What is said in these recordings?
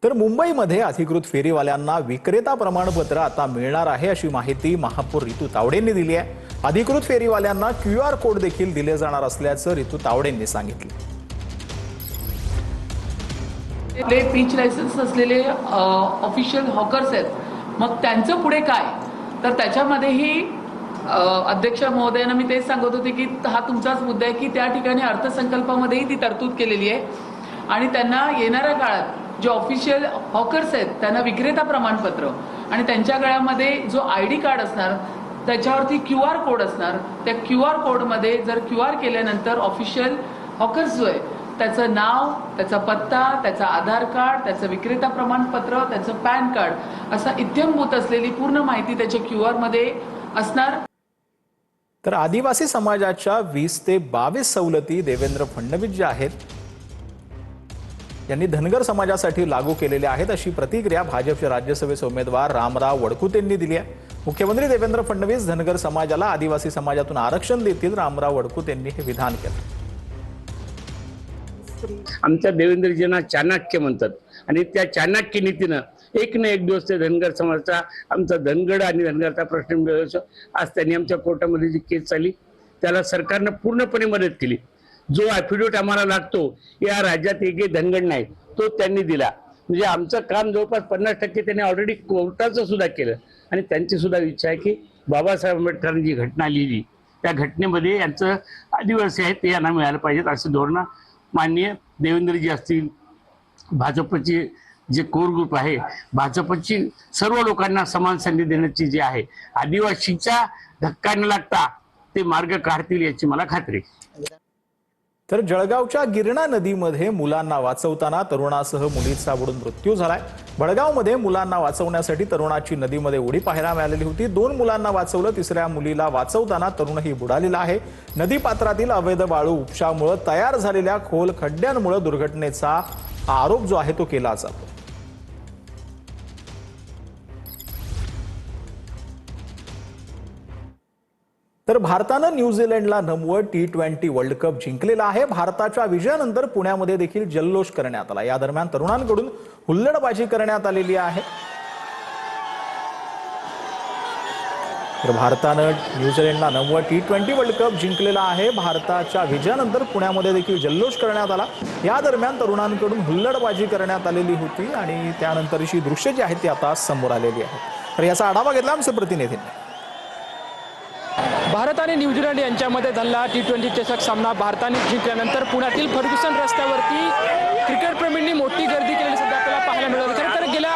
तर मुंबईमध्ये अधिकृत फेरीवाल्यांना विक्रेता प्रमाणपत्र आता मिळणार आहे अशी माहिती महापौर रितू तावडेंनी दिली आहे। अधिकृत फेरीवाल्यांना QR कोड देखील दिले जाणार असल्याचं रितू तावडेंनी सांगितलं। पीच लायसन्स असलेले ऑफिशियल हॉकर्स आहेत, मग त्यांचं पुढे काय, तर त्याच्यामध्येही अध्यक्ष महोदयांना मी तेच सांगत होते की हा तुमचाच मुद्दा आहे की त्या ठिकाणी अर्थसंकल्पामध्येही ती तरतूद केलेली आहे आणि त्यांना येणाऱ्या काळात जे ऑफिशियल हॉकर्स आहेत त्यांना विक्रेता प्रमाणपत्र आणि त्यांच्या गळ्यामध्ये जो ID कार्ड असणार त्याच्यावरती QR कोड असणार। त्या QR कोडमध्ये जर QR केल्यानंतर ऑफिशियल हॉकर्स जो आहे त्याचं नाव, त्याचा पत्ता, त्याचा आधार कार्ड, त्याचं विक्रेता प्रमाणपत्र, त्याचं पॅन कार्ड असा इत्थंभूत असलेली पूर्ण माहिती त्याच्या QR मध्ये असणार। तर आदिवासी समाजाच्या 20 ते 22 सवलती देवेंद्र फडणवीस जे आहेत यांनी धनगर समाजासाठी लागू केलेल्या आहेत अशी प्रतिक्रिया भाजपचे राज्यसभेचे उमेदवार रामराव वडकुतेंनी दिली आहे। मुख्यमंत्री देवेंद्र फडणवीस धनगर समाजाला आदिवासी समाजातून आरक्षण देतील, रामराव वडकुतेंनी हे विधान केलं। आमच्या देवेंद्रजींना चाणक्य म्हणतात आणि त्या चाणक्य नीतीनं एक ना एक दिवस ते धनगर समाजाचा आमचा धनगड आणि धनगरचा प्रश्न मिळवला। आज त्यांनी आमच्या कोर्टामध्ये जी केस चालली त्याला सरकारनं पूर्णपणे मदत केली। जो ॲफिडेविट आम्हाला लागतो या राज्यात एकही धनगड नाही तो त्यांनी दिला। म्हणजे आमचं काम जवळपास 50% त्यांनी ऑलरेडी कोर्टाचं सुद्धा केलं आणि त्यांची सुद्धा इच्छा आहे की बाबासाहेब आंबेडकरांनी जी घटना लिहिली त्या घटनेमध्ये यांचं आदिवासी आहे ते यांना मिळालं पाहिजेत असं धोरण माननीय देवेंद्रजी असतील, भाजपचे जे कोर ग्रुप आहे, भाजपची सर्व लोकांना समान संधी देण्याची जी आहे, आदिवासीचा धक्का न लागता ते मार्ग काढतील याची मला खात्री आहे। तर जळगावच्या गिरणा नदीमध्ये मुलांना वाचवताना तरुणासह मुलीचा बुडून मृत्यू झालाय। बडगावमध्ये मुलांना वाचवण्यासाठी तरुणाची नदीमध्ये उडी पाहायला मिळालेली होती। 2 मुलांना वाचवलं, तिसऱ्या मुलीला वाचवताना तरुणही बुडालेला आहे। नदीपात्रातील अवैध वाळू उपशामुळे तयार झालेल्या खोल खड्ड्यांमुळे दुर्घटनेचा आरोप जो आहे तो केला जातो। तर भारतानं न्यूझीलंडला 9वं T20 वर्ल्ड कप जिंकलेला आहे। भारताच्या विजयानंतर पुण्यामध्ये देखील जल्लोष करण्यात आला। या दरम्यान तरुणांकडून हुल्लडबाजी करण्यात आलेली आहे। तर भारतानं न्यूझीलंडला 9वं T20 वर्ल्ड कप जिंकलेला आहे। भारताच्या विजयानंतर पुण्यामध्ये देखील जल्लोष करण्यात आला। या दरम्यान तरुणांकडून हुल्लडबाजी करण्यात आलेली होती आणि त्यानंतरची दृश्य जी आहेत ती आता समोर आलेली आहेत। तर याचा आढावा घेतला आमचे प्रतिनिधींनी। भारत आणि न्यूझीलंड यांच्यामध्ये झालेला T20 चषक सामना भारताने जिंकल्यानंतर पुण्यातील फर्ग्युसन रस्त्यावरती क्रिकेटप्रेमींनी मोठी गर्दी केलेली सुद्धा आपल्याला पाहायला मिळाली। खरं तर गेल्या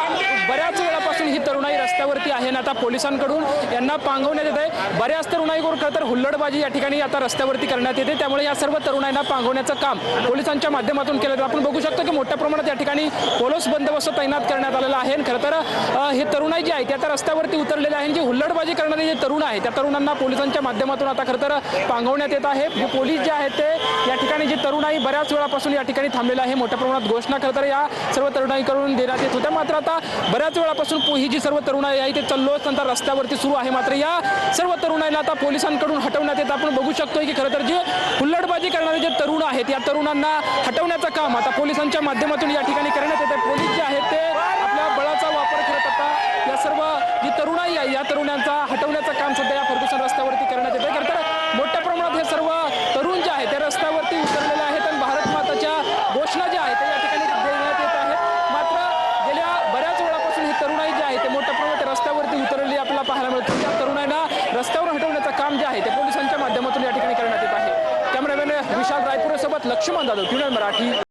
बऱ्याच वेळापासून ही तरुणाई रस्त्यावरती आहे आणि आता पोलिसांकडून यांना पांगवण्यात येत आहे। बऱ्याच तरुणाईवर खरं तर हुल्लडबाजी या ठिकाणी आता रस्त्यावरती करण्यात येते, त्यामुळे या सर्व तरुणाईंना पांगवण्याचं काम पोलिसांच्या माध्यमातून केलं जातं। आपण बघू शकतो की मोठ्या प्रमाणात या ठिकाणी पोलीस बंदोबस्त तैनात करण्यात आलेला आहे। खरं तर हे तरुणाई जे आहे ते आता रस्त्यावरती उतरलेले आहे। जे हुल्लडबाजी करणारे जे तरुण आहे त्या तरुणांना पोलिसांच्या माध्यमातून आता खरं तर पांगवण्यात येत आहे। जे पोलीस जे आहेत ते या ठिकाणी जे तरुणाई बऱ्याच वेळापासून या ठिकाणी थांबलेला आहे। मोठ्या प्रमाणात घोषणा खरं तर या सर्व तरुणाईकडून देण्यात येत होत्या, मात्र आता बऱ्याच वेळापासून ही जी सर्व तरुणाई आहे ते जल्लोष नंतर रस्त्यावरती सुरू आहे। मात्र या सर्व तरुणाईला आता पोलिसांकडून हटवण्यात येत। आपण बघू शकतो की खरं तर जे हुल्लडबाजी करणारे जे तरुण आहेत या तरुणांना हटवण्याचं काम आता पोलिसांच्या माध्यमातून या ठिकाणी करण्यात येते। पोलीस जे आहेत ते आपल्या बळाचा वापर करत आता या सर्व जी तरुणाई आहे या तरुणांचा हटवण्याचं काम सध्या या फर्ग्युसन रस्त्यावरती करण्यात येते। खरं तर मोठ्या प्रमाणात हे सर्व तरुण जे आहेत ते रस्त्यावरती उतरलेले आहेत आणि भारत माताच्या घोषणा ज्या आहेत या ठिकाणी देण्यात येत आहेत। मात्र गेल्या बऱ्याच वेळापासून ही तरुणाई जी आहे ते मोठ्या प्रमाणात रस्त्यावरती उतरलेली आपल्याला पाहायला मिळते। त्या तरुणाईंना रस्त्यावर हटवण्याचं काम जे आहे ते पोलिसांच्या माध्यमातून या ठिकाणी करण्यात येत आहे। कॅमेरामॅन विशाल रायपुरेसोबत लक्ष्मण जाधव, TVN मराठी।